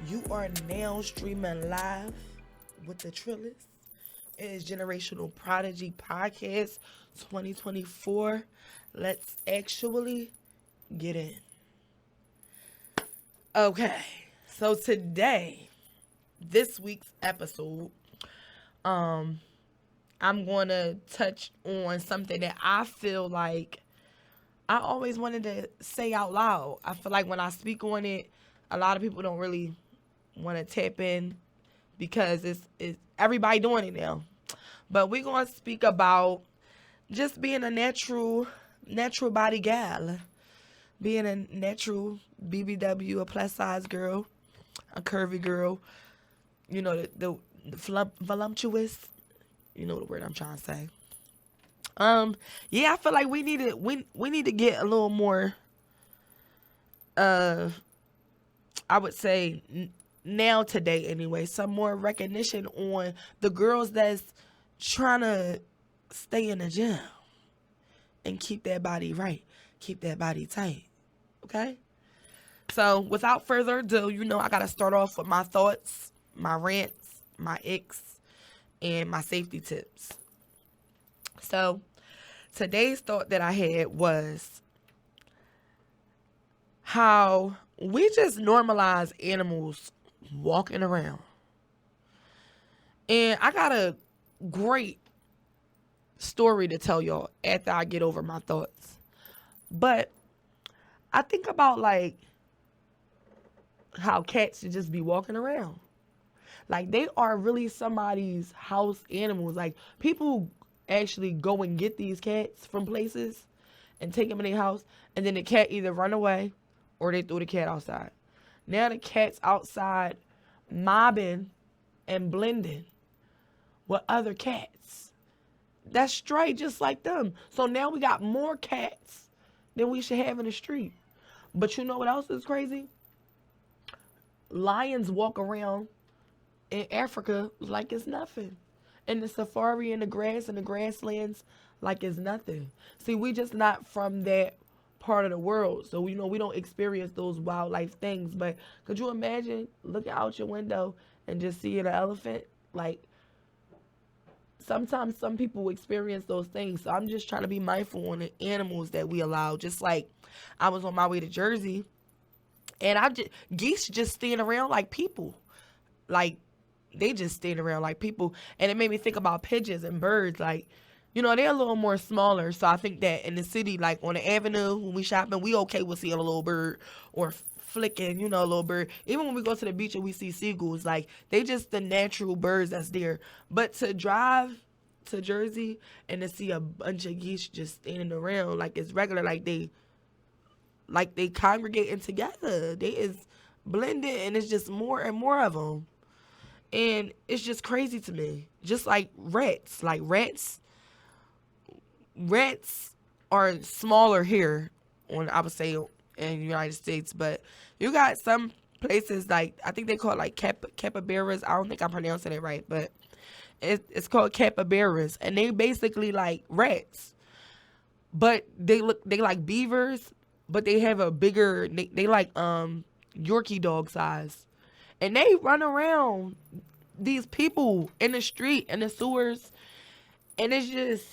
You are now streaming live with the Trillis. It is Generational Prodigy Podcast 2024. Let's actually get in. Okay, so today, this week's episode, I'm going to touch on something that I feel like I always wanted to say out loud. I feel like when I speak on it, a lot of people don't really want to tap in because it's everybody doing it now. But we're going to speak about just being a natural body gal, being a natural BBW, a plus size girl, a curvy girl, you know, the voluptuous, you know the word I'm trying to say. Yeah, I feel like we need to get a little more, I would say now today anyway, some more recognition on the girls that's trying to stay in the gym and keep that body right, keep that body tight. Okay? So without further ado, I gotta start off with my thoughts, my rants, my icks, and my safety tips. So today's thought that I had was how we just normalize animals walking around. And I got a great story to tell y'all after I get over my thoughts. But I think about like how cats should just be walking around. Like they are really somebody's house animals. Like people actually go and get these cats from places and take them in their house, and then the cat either run away or they throw the cat outside. Now the cat's outside mobbing and blending with other cats that's stray just like them. So now we got more cats than we should have in the street. But you know what else is crazy? Lions walk around in Africa like it's nothing. In the safari and the grass and the grasslands like it's nothing. See, we just not from that part of the world. So, we don't experience those wildlife things. But could you imagine looking out your window and just seeing an elephant? Like, sometimes some people experience those things. So I'm just trying to be mindful on the animals that we allow. Just like I was on my way to Jersey, and geese just stand around like people. Like, they just stand around like people. And it made me think about pigeons and birds. Like, they're a little more smaller. So I think that in the city, like on the avenue, when we shopping, we okay with seeing a little bird or flicking, a little bird. Even when we go to the beach and we see seagulls, like, they just the natural birds that's there. But to drive to Jersey and to see a bunch of geese just standing around like it's regular, like they congregating together. They is blended, and it's just more and more of them. And it's just crazy to me. Just like rats. Like rats are smaller here I would say in the United States, but you got some places like, I think they call it like capybaras. I don't think I'm pronouncing it right, but it's called capybaras, and they basically like rats, but they like beavers, but they have a bigger, they like Yorkie dog size, and they run around these people in the street, in the sewers, and it's just,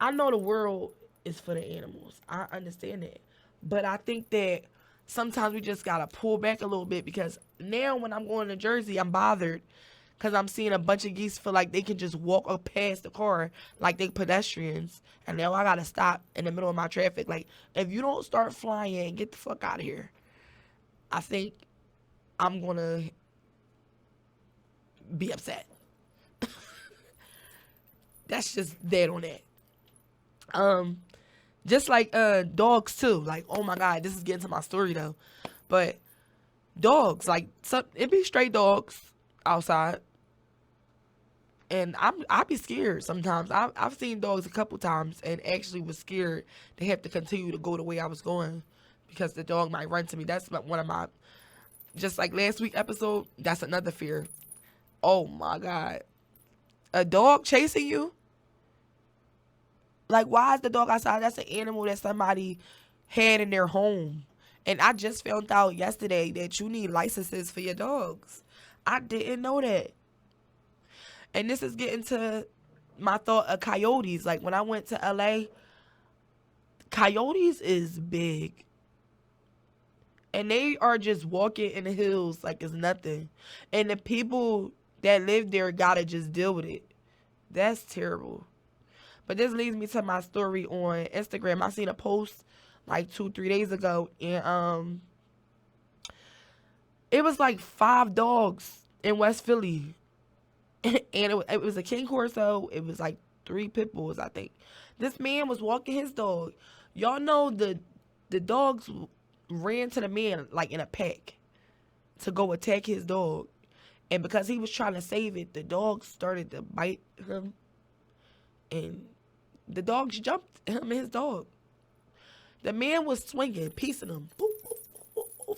I know the world is for the animals. I understand that. But I think that sometimes we just got to pull back a little bit, because now when I'm going to Jersey, I'm bothered because I'm seeing a bunch of geese feel like they can just walk up past the car like they pedestrians. And now I got to stop in the middle of my traffic. Like, if you don't start flying, get the fuck out of here. I think I'm going to be upset. That's just dead on that. Just like dogs too. Like, oh my God, this is getting to my story though. But dogs, like, it be stray dogs outside, and I be scared sometimes. I've seen dogs a couple times and actually was scared to have to continue to go the way I was going because the dog might run to me. That's one of my, just like last week episode, that's another fear. Oh my God, a dog chasing you? Like, why is the dog outside? That's an animal that somebody had in their home. And I just found out yesterday that you need licenses for your dogs. I didn't know that. And this is getting to my thought of coyotes. Like when I went to LA, coyotes is big. And they are just walking in the hills like it's nothing. And the people that live there gotta just deal with it. That's terrible. But this leads me to my story on Instagram. I seen a post like 2-3 days ago, and it was like 5 dogs in West Philly, and it was a King Corso. It was like 3 pit bulls, I think. This man was walking his dog. Y'all know the dogs ran to the man like in a pack to go attack his dog, and because he was trying to save it, the dogs started to bite him, and the dogs jumped him and his dog. The man was swinging, piecing him,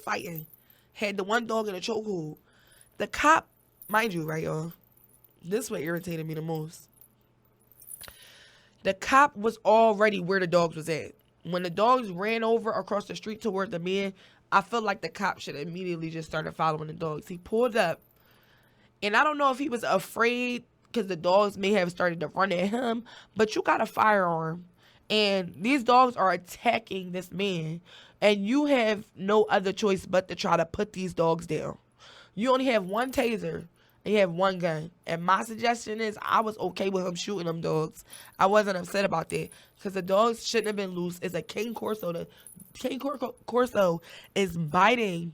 fighting. Had the one dog in a chokehold. The cop, mind you, right, y'all? This what irritated me the most. The cop was already where the dogs was at. When the dogs ran over across the street toward the man, I felt like the cop should immediately just started following the dogs. He pulled up, and I don't know if he was afraid because the dogs may have started to run at him, but you got a firearm, and these dogs are attacking this man, and you have no other choice but to try to put these dogs down. You only have one taser, and you have one gun, and my suggestion is I was okay with him shooting them dogs. I wasn't upset about that because the dogs shouldn't have been loose. It's a King Corso. The King Corso is biting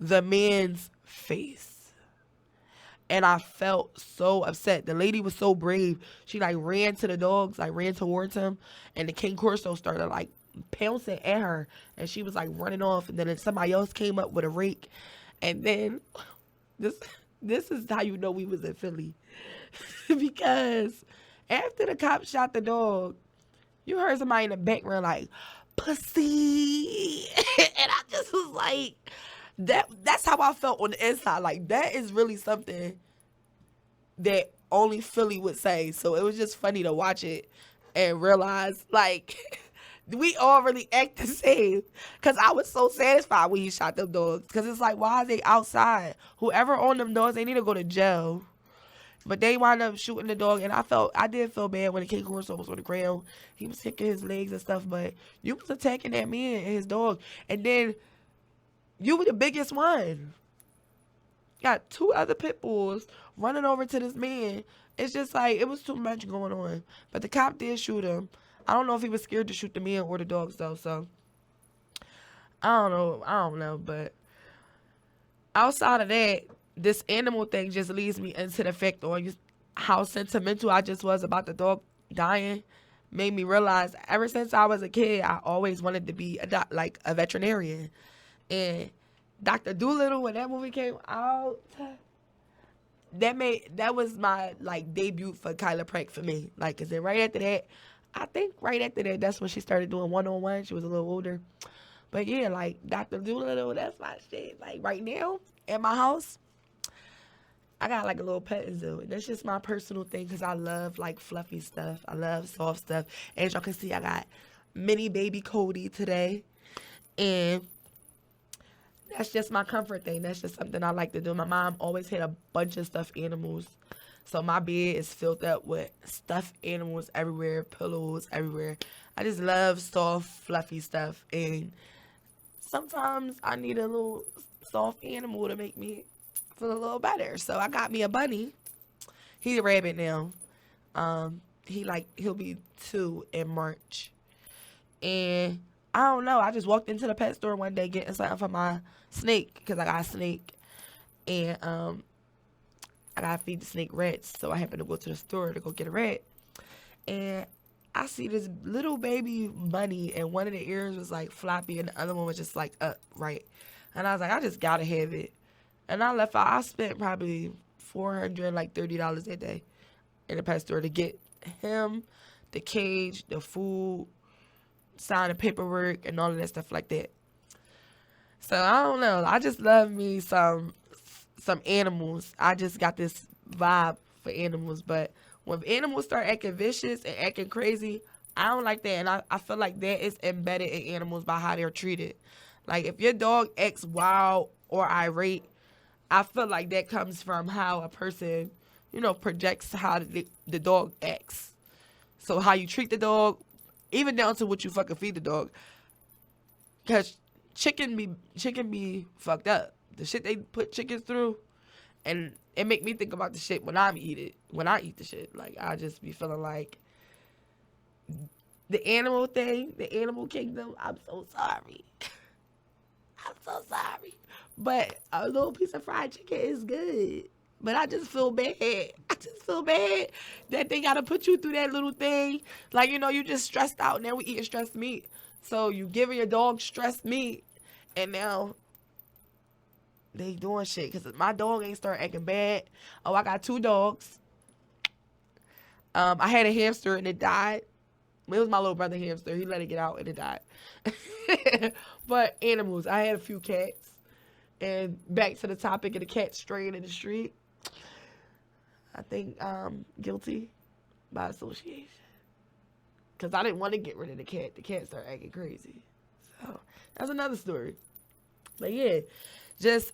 the man's face. And I felt so upset. The lady was so brave. She like ran to the dogs, like ran towards him, and the King Corso started like pouncing at her, and she was like running off. And then somebody else came up with a rake, and then this is how you know we was in Philly, because after the cop shot the dog, you heard somebody in the background like pussy, and I just was like, that's how I felt on the inside. Like, that is really something that only Philly would say. So it was just funny to watch it and realize, like, we all really act the same. Because I was so satisfied when he shot them dogs. Because it's like, why are they outside? Whoever owned them dogs, they need to go to jail. But they wound up shooting the dog, and I did feel bad when the King Corso was on the ground. He was kicking his legs and stuff, but you was attacking that man and his dog. And then you were the biggest one. Got 2 other pit bulls running over to this man. It's just like, it was too much going on. But the cop did shoot him. I don't know if he was scared to shoot the man or the dogs, though. So, I don't know. But outside of that, this animal thing just leads me into the fact on how sentimental I just was about the dog dying. Made me realize ever since I was a kid, I always wanted to be a veterinarian. And Dr. Doolittle, when that movie came out, that was my like debut for chiropractic for me. Like, cause then right after that, I think right after that, that's when she started doing one-on-one. She was a little older, but yeah, like Dr. Doolittle, that's my shit. Like right now at my house, I got like a little pet zoo. That's just my personal thing because I love like fluffy stuff. I love soft stuff. As y'all can see, I got mini baby Cody today, and that's just my comfort thing. That's just something I like to do. My mom always had a bunch of stuffed animals. So my bed is filled up with stuffed animals everywhere, pillows everywhere. I just love soft, fluffy stuff. And sometimes I need a little soft animal to make me feel a little better. So I got me a bunny. He's a rabbit now. He'll be 2 in March. And I don't know. I just walked into the pet store one day getting something for my snake because I got a snake, and I gotta feed the snake rats. So I happened to go to the store to go get a rat, and I see this little baby bunny, and one of the ears was like floppy, and the other one was just like upright. And I was like, I just gotta have it. And I left out. I spent probably $430 that day in the pet store to get him, the cage, the food, sign the paperwork, and all of that stuff like that. So I don't know. I just love me some animals. I just got this vibe for animals. But when animals start acting vicious and acting crazy, I don't like that. And I feel like that is embedded in animals by how they're treated. Like, if your dog acts wild or irate, I feel like that comes from how a person, projects how the dog acts. So how you treat the dog, even down to what you fucking feed the dog. Cause chicken be fucked up. The shit they put chickens through, and it make me think about the shit when I eat the shit. Like, I just be feeling like the animal thing, the animal kingdom. I'm so sorry. I'm so sorry. But a little piece of fried chicken is good. But I just feel bad. I just feel bad that they gotta put you through that little thing. Like, you just stressed out. Now we eating stressed meat. So you giving your dog stressed meat, and now they doing shit. Because my dog ain't start acting bad. Oh, I got 2 dogs. I had a hamster and it died. It was my little brother hamster. He let it get out and it died. But animals, I had a few cats. And back to the topic of the cat straying in the street. I think guilty by association. Because I didn't want to get rid of the cat. The cat started acting crazy. So that's another story. But yeah, just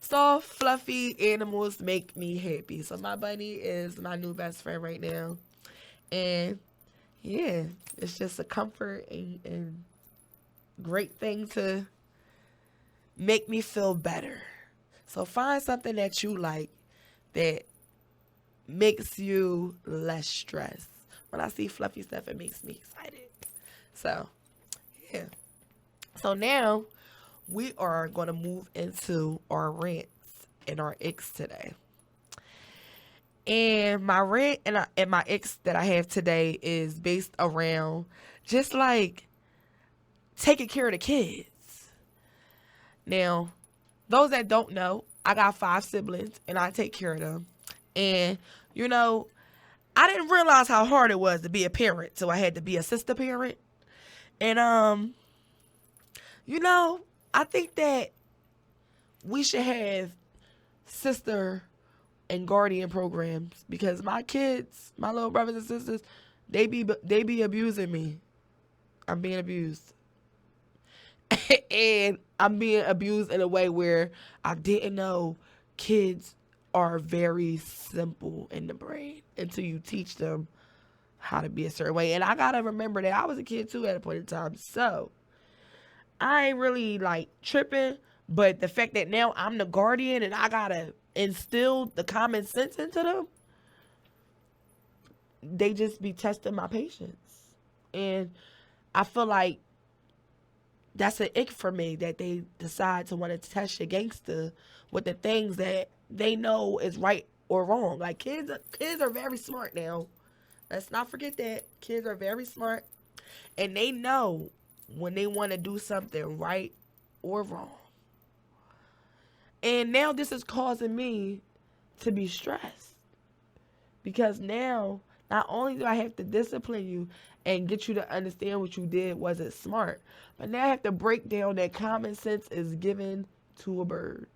soft, fluffy animals make me happy. So my bunny is my new best friend right now. And yeah, it's just a comfort and great thing to make me feel better. So find something that you like that makes you less stressed. When I see fluffy stuff, it makes me excited. So, yeah. So now we are going to move into our rants and our icks today. And my rant and my icks that I have today is based around just like taking care of the kids. Now, those that don't know, I got 5 siblings and I take care of them. And, I didn't realize how hard it was to be a parent, so I had to be a sister parent. And, I think that we should have sister and guardian programs because my kids, my little brothers and sisters, they be abusing me. I'm being abused. And I'm being abused in a way where I didn't know kids are very simple in the brain until you teach them how to be a certain way. And I gotta remember that I was a kid too at a point in time. So I ain't really like tripping, but the fact that now I'm the guardian and I gotta instill the common sense into them, they just be testing my patience. And I feel like that's an ick for me that they decide to want to test your gangster with the things that they know is right or wrong. Like kids are very smart now. Let's not forget that. Kids are very smart and they know when they want to do something right or wrong. And now this is causing me to be stressed because now not only do I have to discipline you and get you to understand what you did wasn't smart, but now I have to break down that common sense is given to a bird.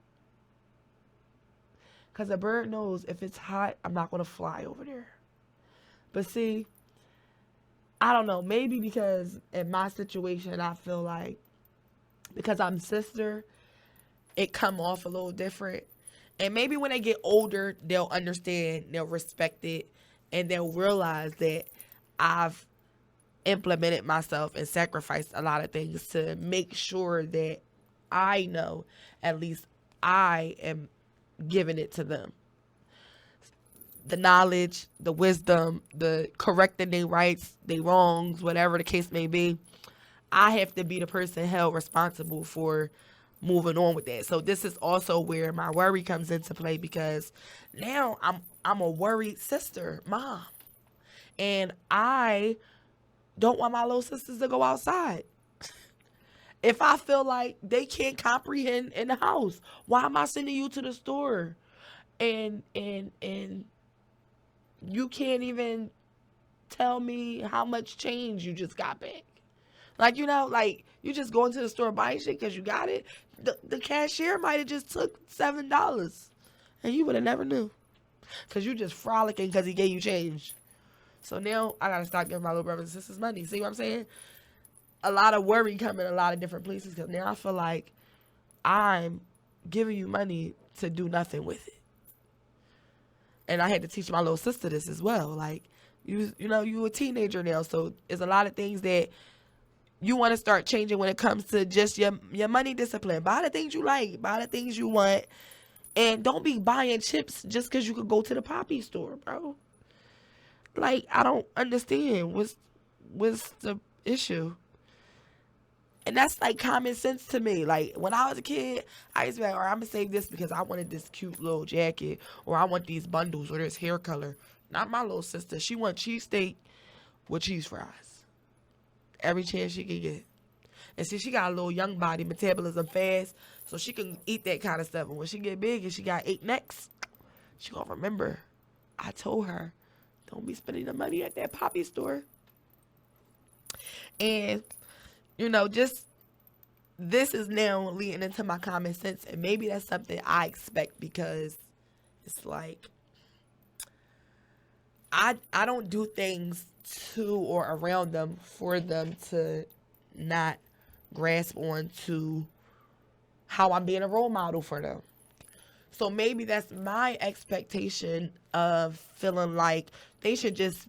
Because a bird knows if it's hot, I'm not going to fly over there. But see, I don't know, maybe because in my situation, I feel like because I'm sister, it come off a little different. And maybe when they get older, they'll understand, they'll respect it, and they'll realize that I've implemented myself and sacrificed a lot of things to make sure that I know at least I am giving it to them. The knowledge, the wisdom, the correcting their rights, their wrongs, whatever the case may be. I have to be the person held responsible for moving on with that. So this is also where my worry comes into play because now I'm a worried sister, mom. And I don't want my little sisters to go outside. If I feel like they can't comprehend in the house, why am I sending you to the store? And you can't even tell me how much change you just got back. Like, like you just going to the store buying shit because you got it. The cashier might have just took $7 and you would have never knew because you just frolicking because he gave you change. So now I got to start giving my little brothers and sisters money. See what I'm saying? a lot of worry come in a lot of different places because now I feel like I'm giving you money to do nothing with it. And I had to teach my little sister this as well. Like, you a teenager now, so there's a lot of things that you want to start changing when it comes to just your money discipline. Buy the things you like, buy the things you want, and don't be buying chips just because you could go to the Poppy store, bro. Like, I don't understand what's the issue. And that's like common sense to me. Like, when I was a kid, I used to be like, all right, I'm going to save this because I wanted this cute little jacket, or I want these bundles, or this hair color. Not my little sister. She wants cheesesteak with cheese fries. Every chance she can get. And see, she got a little young body, metabolism fast, so she can eat that kind of stuff. And when she get big and she got 8 necks, she going to remember. I told her, don't be spending the money at that Poppy store. And just this is now leading into my common sense, and maybe that's something I expect because it's like I don't do things to or around them for them to not grasp on to how I'm being a role model for them. So maybe that's my expectation of feeling like they should just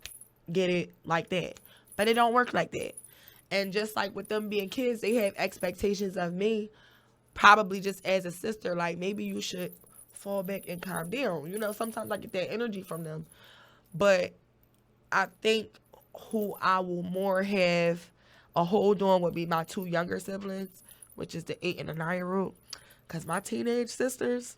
get it like that. But it don't work like that. And just like with them being kids, they have expectations of me, probably just as a sister, like maybe you should fall back and calm down. Sometimes I get that energy from them. But I think who I will more have a hold on would be my 2 younger siblings, which is the 8 and the 9-year-old. Because my teenage sisters,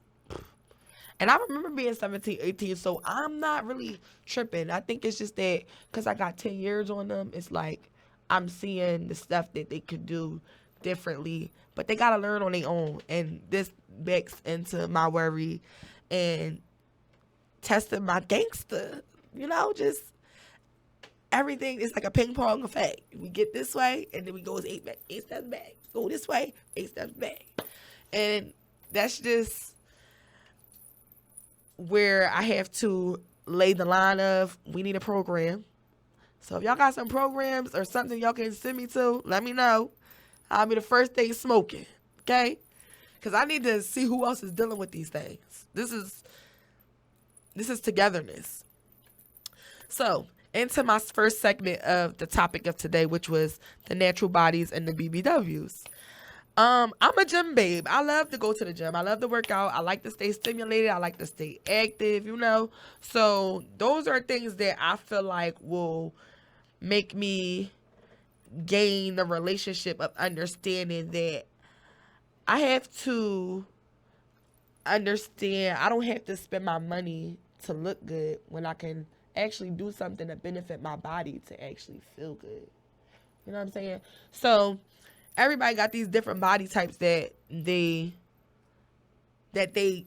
and I remember being 17, 18, so I'm not really tripping. I think it's just that because I got 10 years on them, it's like I'm seeing the stuff that they could do differently. But they got to learn on their own. And this backs into my worry and testing my gangster. Just everything is like a ping pong effect. We get this way, and then we go 8 steps back. Go this way, 8 steps back. And that's just where I have to lay the line of, we need a program. So if y'all got some programs or something y'all can send me to, let me know. I'll be the first thing smoking, okay? Because I need to see who else is dealing with these things. This is togetherness. So, into my first segment of the topic of today, which was the natural bodies and the BBWs. I'm a gym babe. I love to go to the gym. I love to work out. I like to stay stimulated. I like to stay active, So those are things that I feel like will make me gain the relationship of understanding that I have to understand I don't have to spend my money to look good when I can actually do something to benefit my body to actually feel good. You know what I'm saying? So everybody got these different body types that they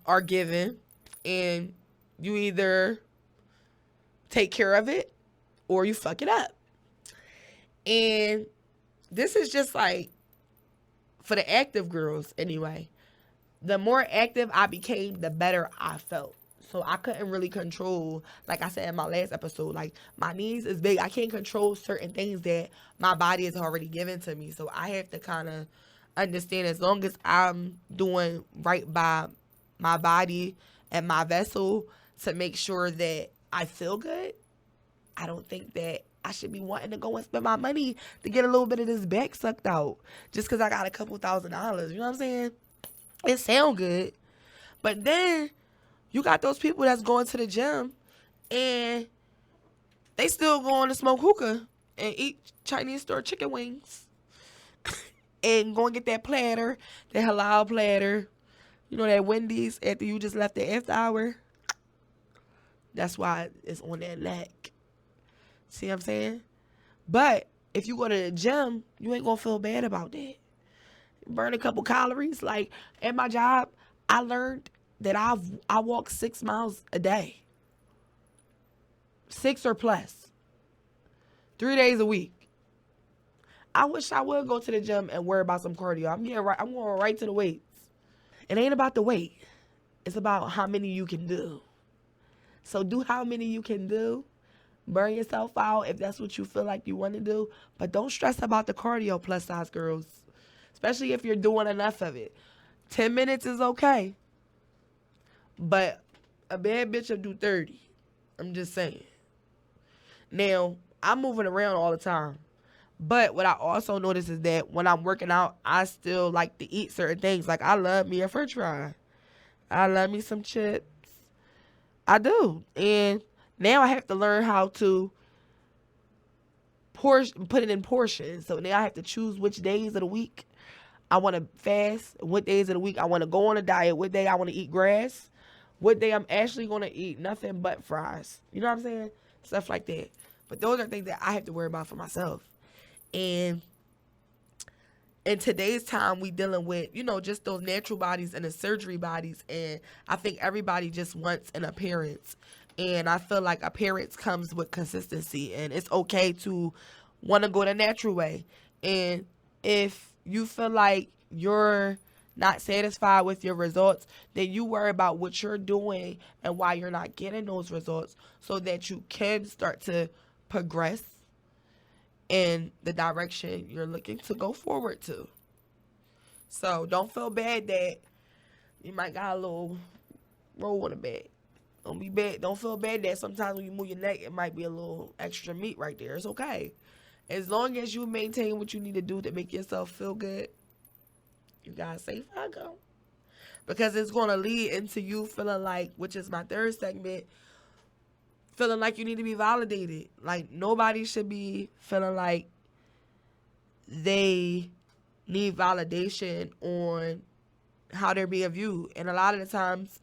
are given, and you either take care of it or you fuck it up. And this is just like for the active girls anyway. The more active I became, the better I felt. So I couldn't really control, like I said in my last episode, like my knees is big. I can't control certain things that my body has already given to me. So I have to kind of understand, as long as I'm doing right by my body and my vessel to make sure that I feel good, I don't think that I should be wanting to go and spend my money to get a little bit of this back sucked out just because I got a couple $1,000. You know what I'm saying? It sound good. But then you got those people that's going to the gym and they still going to smoke hookah and eat Chinese store chicken wings and go and get that platter, that halal platter, that Wendy's after you just left the after hour. That's why it's on that leg. See what I'm saying? But if you go to the gym, you ain't going to feel bad about that. Burn a couple calories. Like at my job, I learned that I walk 6 miles a day. 6 or plus. 3 days a week. I wish I would go to the gym and worry about some cardio. I'm going right to the weights. It ain't about the weight. It's about how many you can do. So do how many you can do. Burn yourself out if that's what you feel like you want to do. But don't stress about the cardio, plus size girls. Especially if you're doing enough of it. 10 minutes is okay. But a bad bitch will do 30. I'm just saying. Now, I'm moving around all the time. But what I also notice is that when I'm working out, I still like to eat certain things. Like, I love me a french fry. I love me some chips. I do. And now I have to learn how to put it in portions. So now I have to choose which days of the week I want to fast, what days of the week I want to go on a diet, what day I want to eat grass, what day I'm actually going to eat nothing but fries. You know what I'm saying? Stuff like that. But those are things that I have to worry about for myself. And in today's time, we dealing with, just those natural bodies and the surgery bodies. And I think everybody just wants an appearance. And I feel like appearance comes with consistency. And it's okay to want to go the natural way. And if you feel like you're not satisfied with your results, then you worry about what you're doing and why you're not getting those results so that you can start to progress in the direction you're looking to go forward to. So don't feel bad that you might got a little roll on the back. Don't be bad. Don't feel bad that sometimes when you move your neck, it might be a little extra meat right there. It's okay. As long as you maintain what you need to do to make yourself feel good, you gotta say I go. Because it's gonna lead into you feeling like, which is my third segment, feeling like you need to be validated. Like, nobody should be feeling like they need validation on how they're being viewed. And a lot of the times,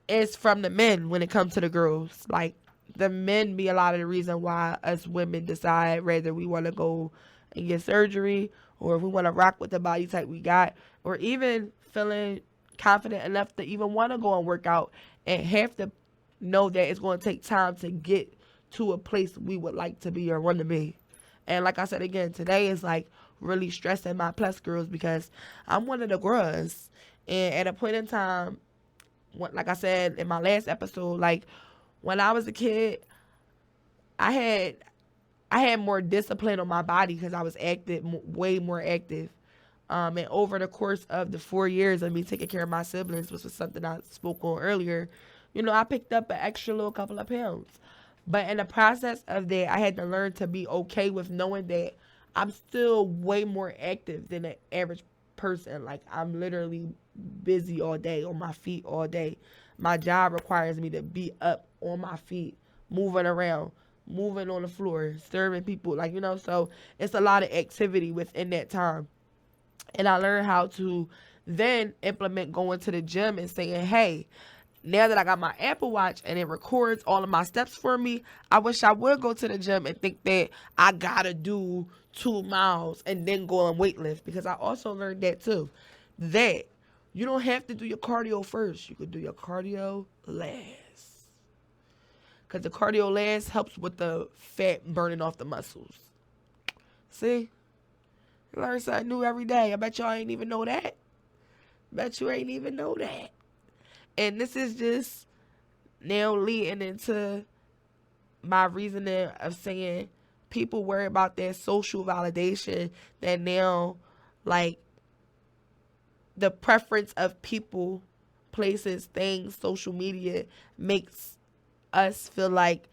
it's from the men when it comes to the girls. Like, the men be a lot of the reason why us women decide whether we want to go and get surgery or if we want to rock with the body type we got, or even feeling confident enough to even want to go and work out and have to know that it's going to take time to get to a place we would like to be or want to be. And like I said again, today is like really stressing my plus girls because I'm one of the girls. And at a point in time, like I said in my last episode, like when I was a kid, I had more discipline on my body because I was active, way more active. And over the course of the 4 years of me taking care of my siblings, which was something I spoke on earlier, I picked up an extra little couple of pounds. But in the process of that, I had to learn to be okay with knowing that I'm still way more active than the average person. Like, I'm literally busy all day, on my feet all day. My job requires me to be up on my feet, moving around, moving on the floor, serving people. Like, so it's a lot of activity within that time. And I learned how to then implement going to the gym and saying, hey, now that I got my Apple Watch and it records all of my steps for me, I wish I would go to the gym and think that I gotta do 2 miles and then go and weightlift, because I also learned that too. That you don't have to do your cardio first. You could do your cardio last. Because the cardio last helps with the fat burning off the muscles. See? You learn something new every day. I bet y'all ain't even know that. Bet you ain't even know that. And this is just now leading into my reasoning of saying people worry about their social validation, that now, like, the preference of people, places, things, social media makes us feel like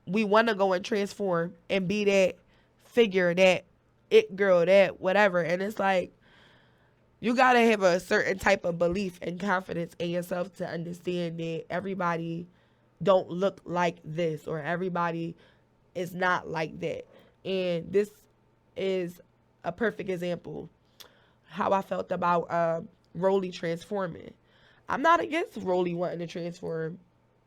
we want to go and transform and be that figure, that it girl, that whatever. And it's like, you got to have a certain type of belief and confidence in yourself to understand that everybody don't look like this, or everybody is not like that. And this is a perfect example how I felt about Rolly transforming. I'm not against Rolly wanting to transform.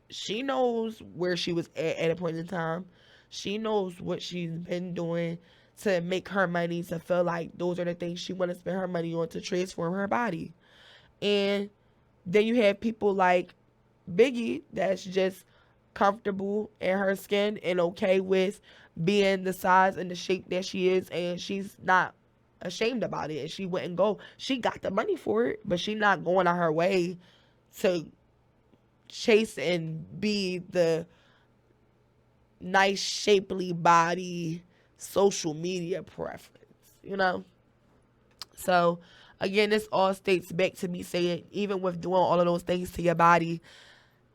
She knows where she was at a point in time. She knows what she's been doing to make her money, to feel like those are the things she want to spend her money on to transform her body. And then you have people like Biggie that's just comfortable in her skin and okay with being the size and the shape that she is, and she's not ashamed about it, and she wouldn't go. She got the money for it, but she not going on her way to chase and be the nice, shapely body, social media preference, you know? So, again, this all states back to me saying, even with doing all of those things to your body,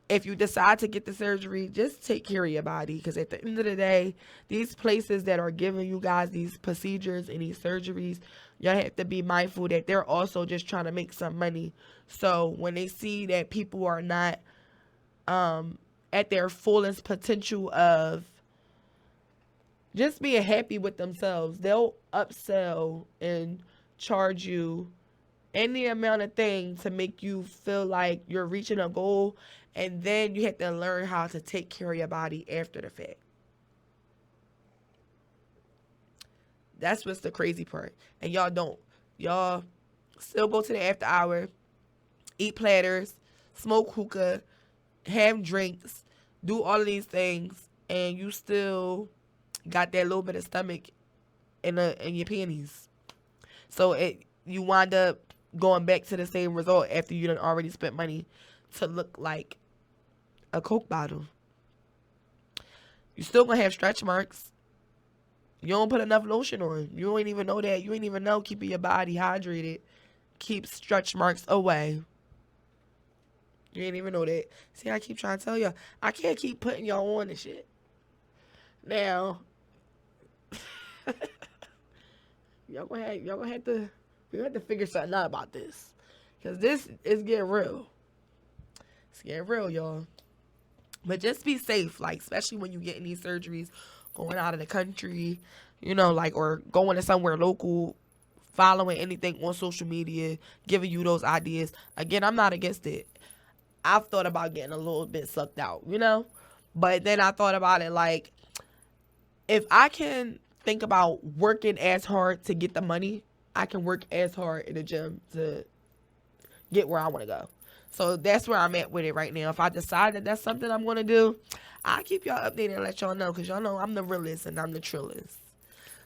if you decide to get the surgery, just take care of your body. Because at the end of the day, these places that are giving you guys these procedures and these surgeries, y'all have to be mindful that they're also just trying to make some money. So when they see that people are not at their fullest potential of just being happy with themselves, they'll upsell and charge you any amount of thing to make you feel like you're reaching a goal, and then you have to learn how to take care of your body after the fact. That's what's the crazy part. And y'all don't. Y'all still go to the after hour, eat platters, smoke hookah, have drinks, do all of these things, and you still got that little bit of stomach in your panties. So you wind up going back to the same result after you done already spent money to look like a Coke bottle. You still gonna have stretch marks. You don't put enough lotion on. You ain't even know that. You ain't even know keeping your body hydrated keeps stretch marks away. You ain't even know that. See, I keep trying to tell y'all. I can't keep putting y'all on and shit. Now, y'all gonna have to figure something out about this. Because this is getting real. It's getting real, y'all. But just be safe, like, especially when you getting these surgeries, going out of the country, you know, like, or going to somewhere local, following anything on social media, giving you those ideas. Again, I'm not against it. I've thought about getting a little bit sucked out, you know? But then I thought about it like, if I can think about working as hard to get the money, I can work as hard in the gym to get where I want to go. So that's where I'm at with it right now. If I decide that that's something I'm going to do, I'll keep y'all updated and let y'all know, because y'all know I'm the realest and I'm the trillest.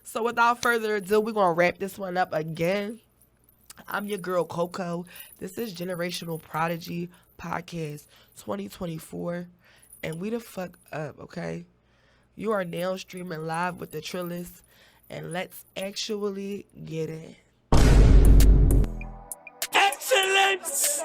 So without further ado, we're going to wrap this one up again. I'm your girl, Coco. This is Generational Prodigy Podcast 2024. And we the fuck up, okay? You are now streaming live with the trillest. And let's actually get it. Excellence!